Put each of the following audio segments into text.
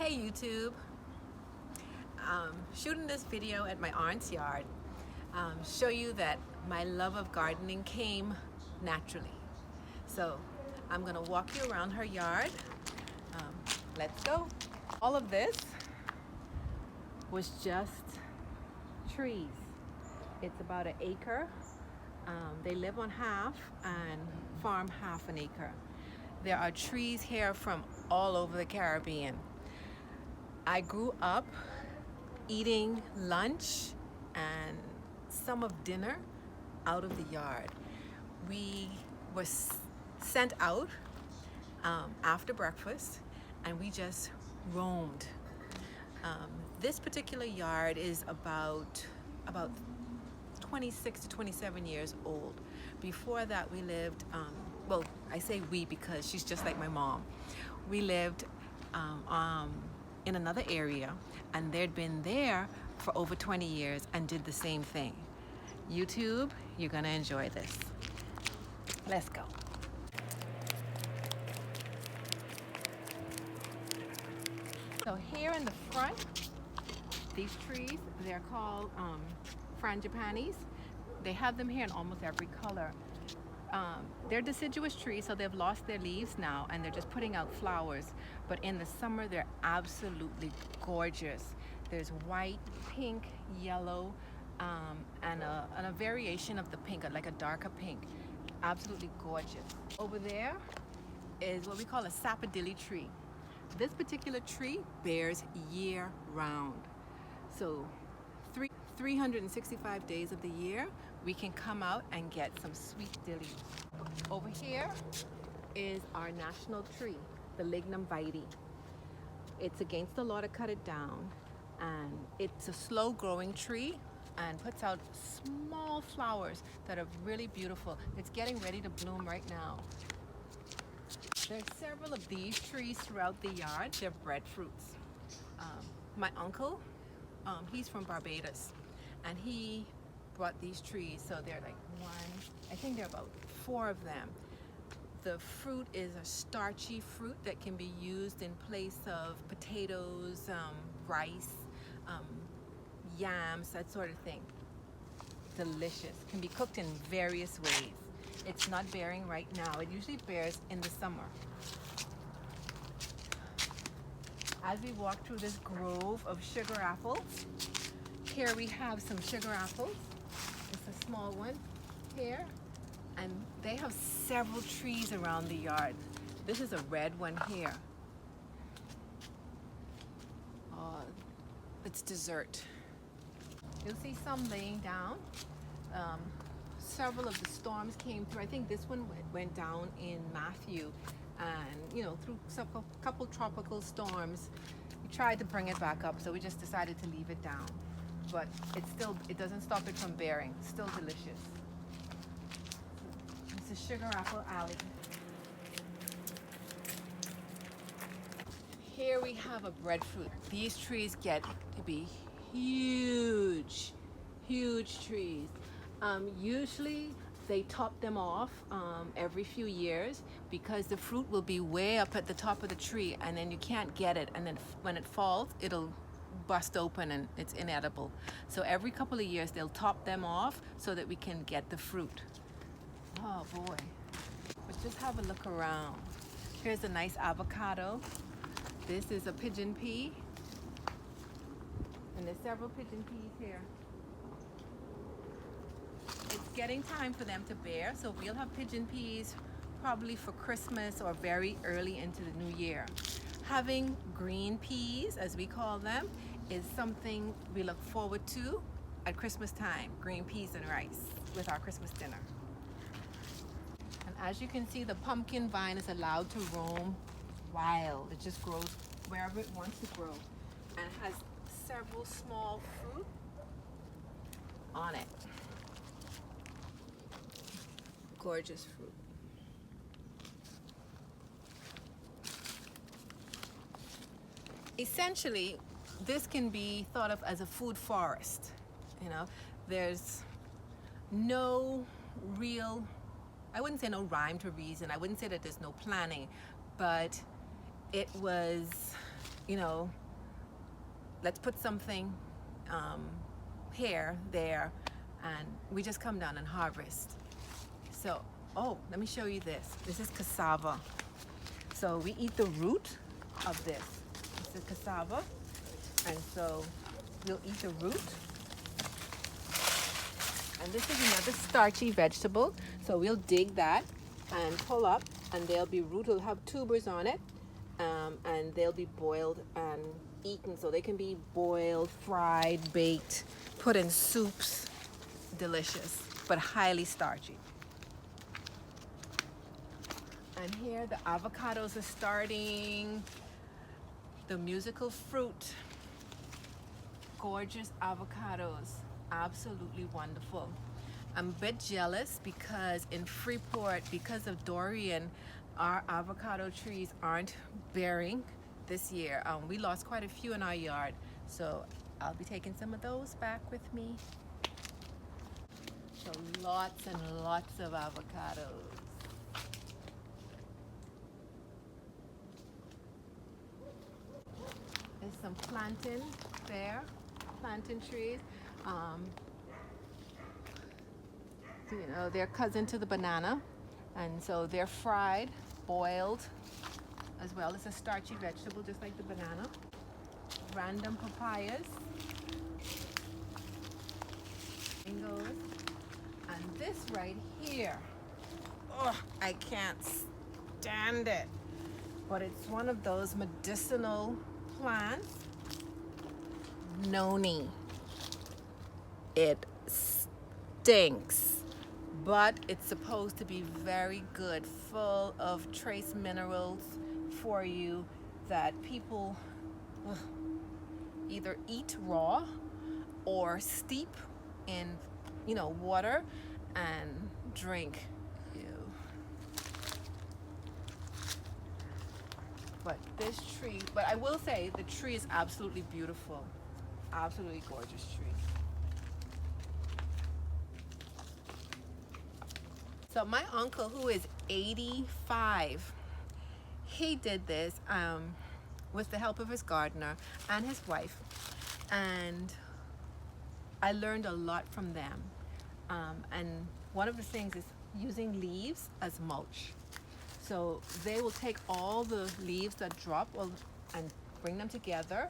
Hey YouTube, shooting this video at my aunt's yard, show you that my love of gardening came naturally. So I'm gonna walk you around her yard. Let's go. All of this was just trees. It's about an acre. They live on half and farm half an acre. There are trees here from all over the Caribbean. I grew up eating lunch and some of dinner out of the yard. We were sent out after breakfast and we just roamed. This particular yard is about 26 to 27 years old. Before that we lived, well, I say we because she's just like my mom. We lived in another area, and they'd been there for over 20 years and did the same thing. YouTube, you're gonna enjoy this. Let's go. So here in the front, these trees, they're called frangipanis. They have them here in almost every color. They're deciduous trees, so they've lost their leaves now and they're just putting out flowers. But in the summer, they're absolutely gorgeous. There's white, pink, yellow, and a variation of the pink, like a darker pink. Absolutely gorgeous. Over there is what we call a sapodilly tree. This particular tree bears year round. So 365 days of the year, we can come out and get some sweet dillies. Over here is our national tree, the Lignum vitae. It's against the law to cut it down, and it's a slow growing tree and puts out small flowers that are really beautiful. It's getting ready to bloom right now. There's several of these trees throughout the yard. They're breadfruits. My uncle, he's from Barbados, and he brought these trees. So they're like I think there are about 4 of them. The fruit is a starchy fruit that can be used in place of potatoes, rice, yams, that sort of thing. Delicious. Can be cooked in various ways. It's not bearing right now. It usually bears in the summer. As we walk through this grove of sugar apples, here we have some sugar apples. It's a small one here, and they have several trees around the yard. This is a red one here. It's dessert. You'll see some laying down. Several of the storms came through. I think this one went down in Matthew, and through a couple tropical storms, we tried to bring it back up, so we just decided to leave it down. But it doesn't stop it from bearing. It's still delicious. It's a sugar apple alley. Here we have a breadfruit. These trees get to be huge, huge trees. Usually they top them off every few years because the fruit will be way up at the top of the tree, and then you can't get it, and then when it falls, it'll bust open and it's inedible. So every couple of years they'll top them off so that we can get the fruit. Oh boy. Let's just have a look around. Here's a nice avocado. This is a pigeon pea. And there's several pigeon peas here. It's getting time for them to bear, so we'll have pigeon peas probably for Christmas or very early into the new year. Having green peas, as we call them, is something we look forward to at Christmas time. Green peas and rice with our Christmas dinner. And as you can see, the pumpkin vine is allowed to roam wild. It just grows wherever it wants to grow, and has several small fruit on it. Gorgeous fruit. Essentially, this can be thought of as a food forest. There's no real, I wouldn't say no rhyme to reason. I wouldn't say that there's no planning, but it was you know, let's put something here, there, and we just come down and harvest. So, oh, let me show you this. This is cassava. So we eat the root of this. This is cassava, and so we'll eat the root. And this is another starchy vegetable. So we'll dig that and pull up, and there'll be root. It'll have tubers on it, and they'll be boiled and eaten. So they can be boiled, fried, baked, put in soups. Delicious, but highly starchy. And here the avocados are starting. The musical fruit. Gorgeous avocados. Absolutely wonderful. I'm a bit jealous because in Freeport, because of Dorian, our avocado trees aren't bearing this year. We lost quite a few in our yard, so I'll be taking some of those back with me. So lots and lots of avocados. There's some plantain there, plantain trees. You know, they're cousin to the banana, and so they're fried, boiled, as well as a starchy vegetable, just like the banana. Random papayas, mangoes, and this right here. Oh, I can't stand it, but it's one of those medicinal plants. Noni. It stinks. But it's supposed to be very good, full of trace minerals for you that people either eat raw or steep in, you know, water and drink. Ew. But this tree, but I will say the tree is absolutely beautiful. Absolutely gorgeous tree. So my uncle, who is 85, he did this with the help of his gardener and his wife, and I learned a lot from them. And one of the things is using leaves as mulch. So they will take all the leaves that drop and bring them together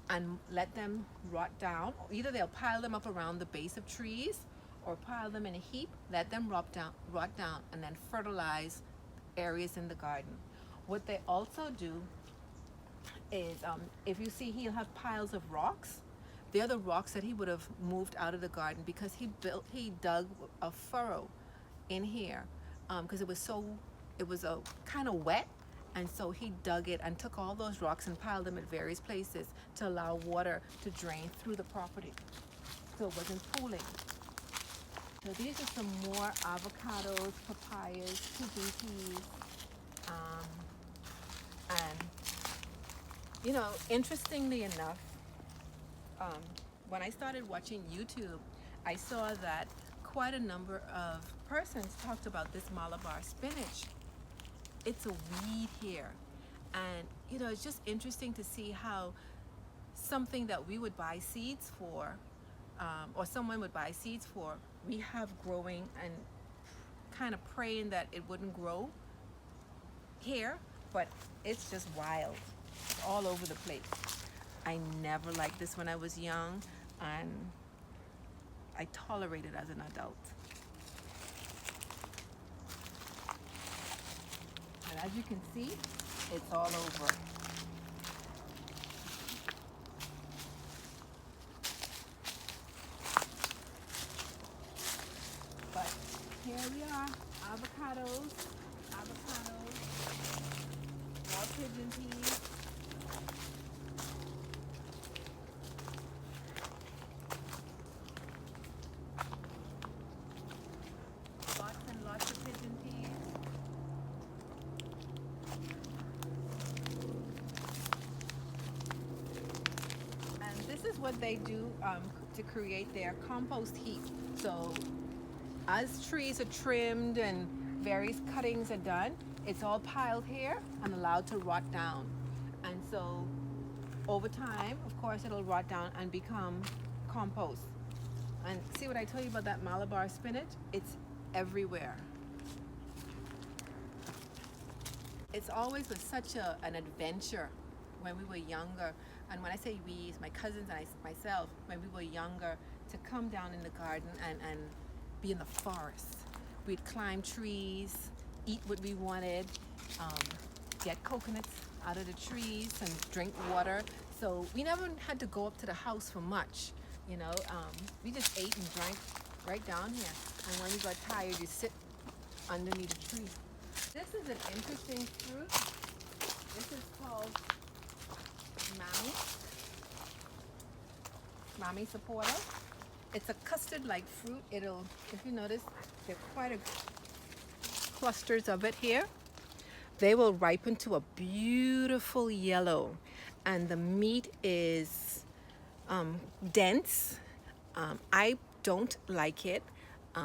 and let them rot down. Either they'll pile them up around the base of trees, or pile them in a heap, let them rot down, and then fertilize areas in the garden. What they also do is, if you see, he'll have piles of rocks. They're the rocks that he would have moved out of the garden because he dug a furrow in here because it was a kind of wet, and so he dug it and took all those rocks and piled them at various places to allow water to drain through the property, so it wasn't pooling. So these are some more avocados, papayas, pigeon peas, and you know, interestingly enough, when I started watching YouTube, I saw that quite a number of persons talked about this Malabar spinach. It's a weed here, and you know, it's just interesting to see how something that we would buy seeds for, or someone would buy seeds for, we have growing and kind of praying that it wouldn't grow here, but it's just wild. It's all over the place. I never liked this when I was young, and I tolerate it as an adult. And as you can see, it's all over. But here we are, avocados, more pigeon peas. Lots and lots of pigeon peas. And this is what they do to create their compost heap. So as trees are trimmed and various cuttings are done, it's all piled here and allowed to rot down. And so over time, of course, it'll rot down and become compost. And see what I told you about that Malabar spinach? It's everywhere. It's always was such an adventure when we were younger. And when I say we, my cousins and myself, when we were younger, to come down in the garden and be in the forest. We'd climb trees, eat what we wanted, get coconuts out of the trees and drink water. So we never had to go up to the house for much, you know. We just ate and drank right down here. And when we got tired, you sit underneath a tree. This is an interesting fruit. This is called Mami supporter. It's a custard-like fruit. It'll, if you notice, there are quite a clusters of it here. They will ripen to a beautiful yellow, and the meat is dense. I don't like it,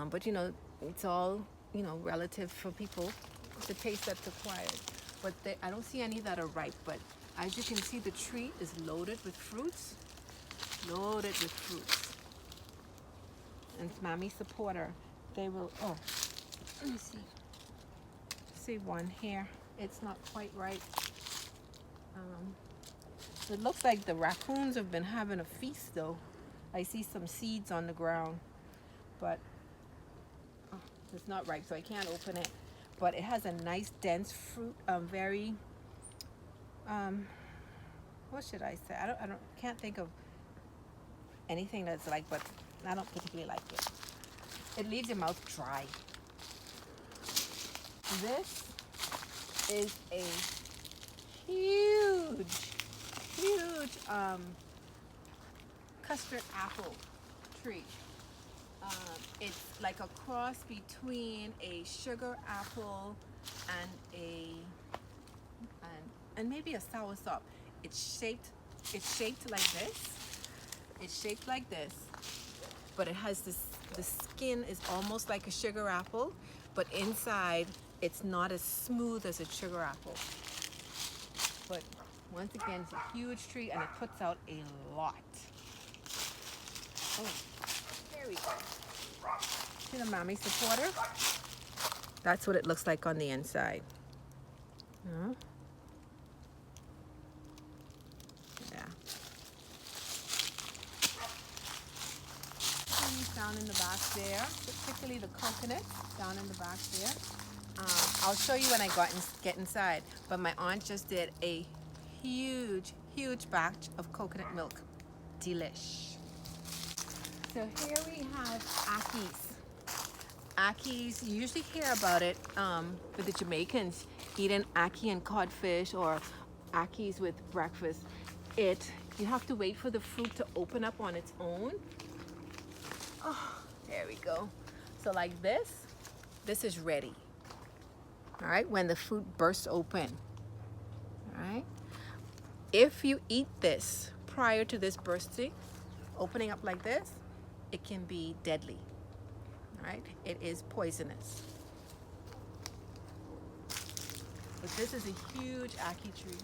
but you know, it's all, you know, relative for people, the taste that's acquired. But I don't see any that are ripe, but as you can see, the tree is loaded with fruits. Loaded with fruits. And it's Mami supporter. They will, oh, let me see. See one here. It's not quite right. It looks like the raccoons have been having a feast though. I see some seeds on the ground, but oh, it's not ripe, so I can't open it. But it has a nice dense fruit, very, what should I say? I can't think of anything that's like, but I don't particularly like it. It leaves your mouth dry. This is a huge custard apple tree. It's like a cross between a sugar apple and maybe a soursop. It's shaped like this. It's shaped like this, but it has this. The skin is almost like a sugar apple, but inside it's not as smooth as a sugar apple. But once again, it's a huge tree and it puts out a lot. Oh, here we go. See the Mami supporter? That's what it looks like on the inside. Yeah. Down in the back there, particularly the coconut down in the back there. I'll show you when I get inside, but my aunt just did a huge batch of coconut milk. Delish. So here we have akis. You usually hear about it with the Jamaicans eating ackee and codfish or akis with breakfast. You have to wait for the fruit to open up on its own. Oh, there we go. So like this is ready. All right, when the fruit bursts open. All right. If you eat this prior to this bursting, opening up like this, it can be deadly. All right, it is poisonous. But this is a huge ackee tree.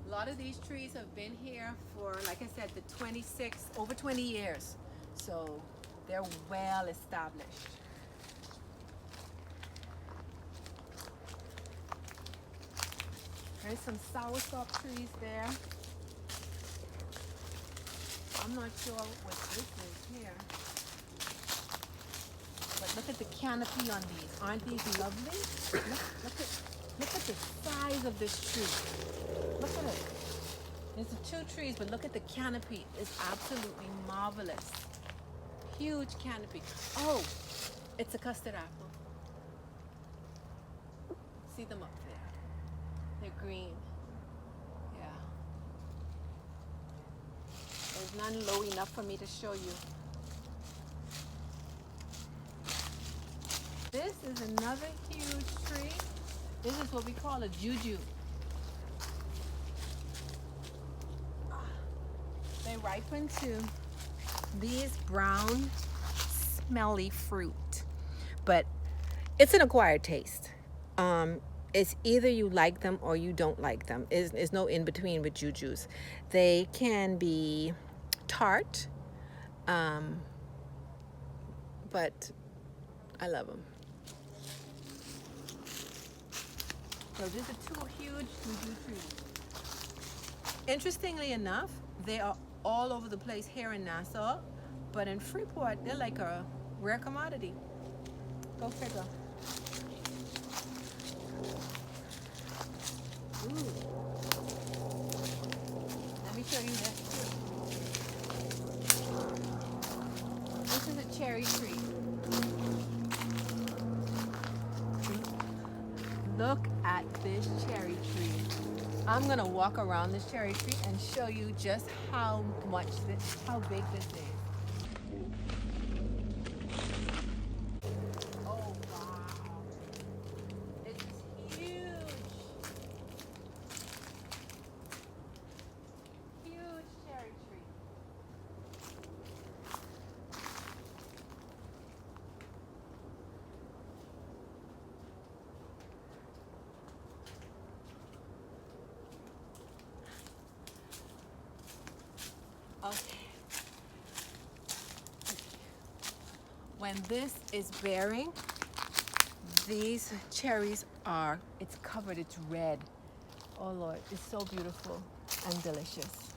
A lot of these trees have been here for, like I said, over 20 years. So they're well established. There's some soursop trees there. I'm not sure what this is here. But look at the canopy on these. Aren't these lovely? Look at the size of this tree. Look at it. There's 2 trees, but look at the canopy. It's absolutely marvelous. Huge canopy. Oh, it's a custard apple. See them up there. They're green. Yeah. There's none low enough for me to show you. This is another huge tree. This is what we call a juju. They ripen to these brown, smelly fruit, but it's an acquired taste. it's either you like them or you don't like them. There's no in between with jujus. They can be tart, but I love them. So these are two huge juju trees. Interestingly enough, they are all over the place here in Nassau, but in Freeport, they're like a rare commodity. Go figure. Ooh. Let me show you this too. This is a cherry tree. Look at this cherry tree. I'm gonna walk around this cherry tree and show you just how big this is. Oh wow, it's huge. Huge cherry tree. Okay. When this is bearing, these cherries it's covered, it's red. Oh Lord, it's so beautiful and delicious.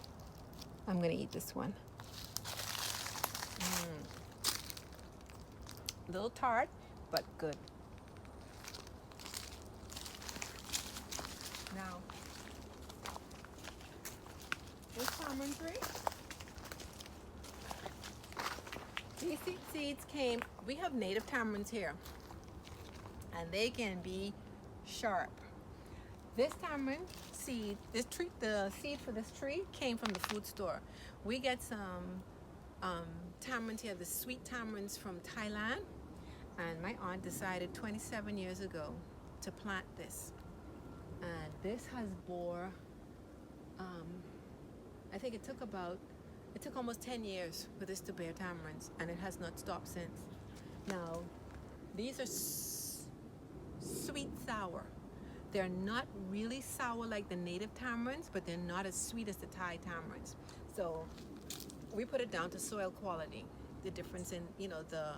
I'm gonna eat this one. A little tart, but good. Now, this tamarind tree, these seeds came, we have native tamarinds here, and they can be sharp. This tamarind seed, the seed for this tree came from the food store. We get some tamarinds here, the sweet tamarinds from Thailand, and my aunt decided 27 years ago to plant this. And this has bore, I think it took almost 10 years for this to bear tamarinds, and it has not stopped since. Now, these are sweet sour. They're not really sour like the native tamarinds, but they're not as sweet as the Thai tamarinds. So we put it down to soil quality, the difference in, the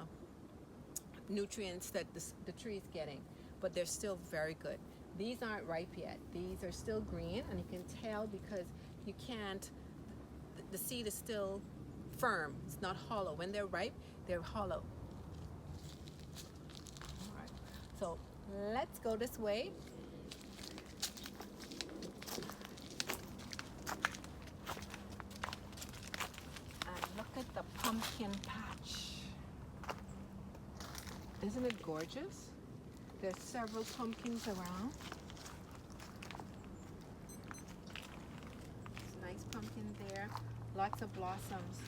nutrients that the tree is getting, but they're still very good. These aren't ripe yet. These are still green, and you can tell because the seed is still firm. It's not hollow. When they're ripe, they're hollow. All right. So let's go this way. And look at the pumpkin patch. Isn't it gorgeous? There's several pumpkins around. Nice pumpkin there. Lots of blossoms.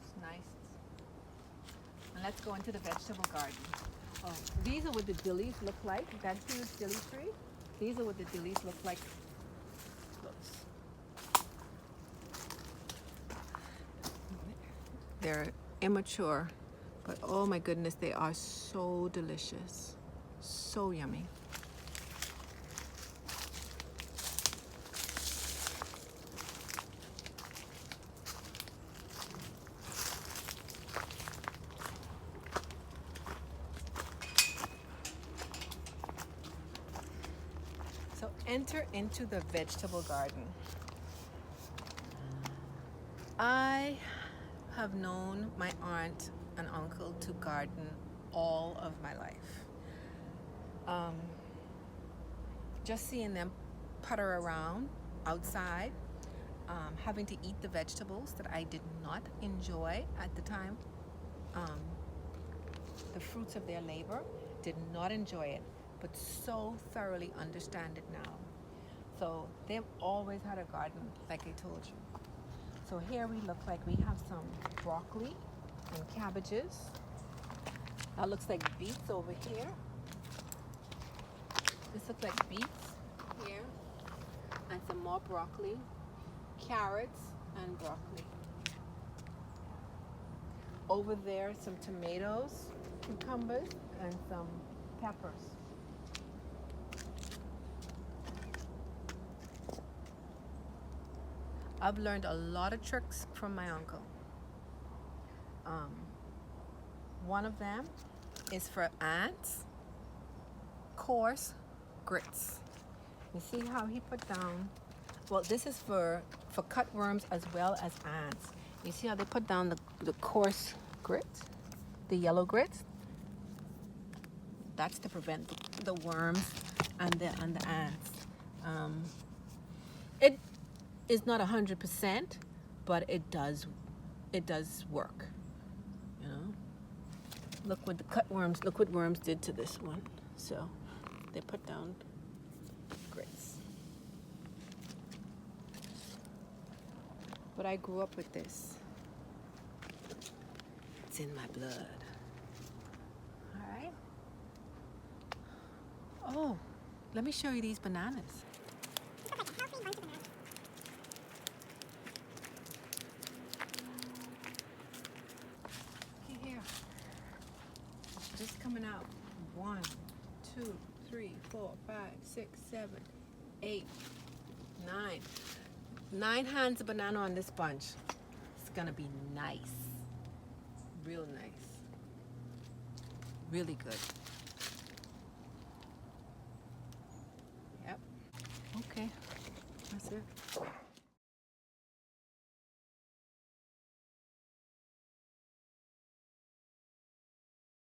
It's nice. And let's go into the vegetable garden. Oh, these are what the dillies look like. That huge dilly tree. These are what the dillies look like. They're immature, but oh my goodness, they are so delicious. So yummy. So enter into the vegetable garden. I have known my aunt and uncle to garden all of my life. Just seeing them putter around outside, having to eat the vegetables that I did not enjoy at the time, the fruits of their labor, did not enjoy it, but so thoroughly understand it now. So they've always had a garden, like I told you. So here we look like we have some broccoli and cabbages. That looks like beets over here. This looks like beets here. And some more broccoli, carrots, and broccoli. Over there, some tomatoes, cucumbers, and some peppers. I've learned a lot of tricks from my uncle. One of them is for ants, coarse grits. You see how he put down, well, this is for cutworms as well as ants. You see how they put down the coarse grits, the yellow grits? That's to prevent the worms and the ants. It is not 100%, but it does work. You know, look what look what worms did to this one. So they put down grits. But I grew up with this. It's in my blood. All right. Oh, let me show you these bananas. Looky here. Just coming out. 1, 2, 3, 4, 5, 6, 7, 8, 9. 9 hands of banana on this bunch. It's gonna be nice. Real nice. Really good. Yep. Okay. That's it.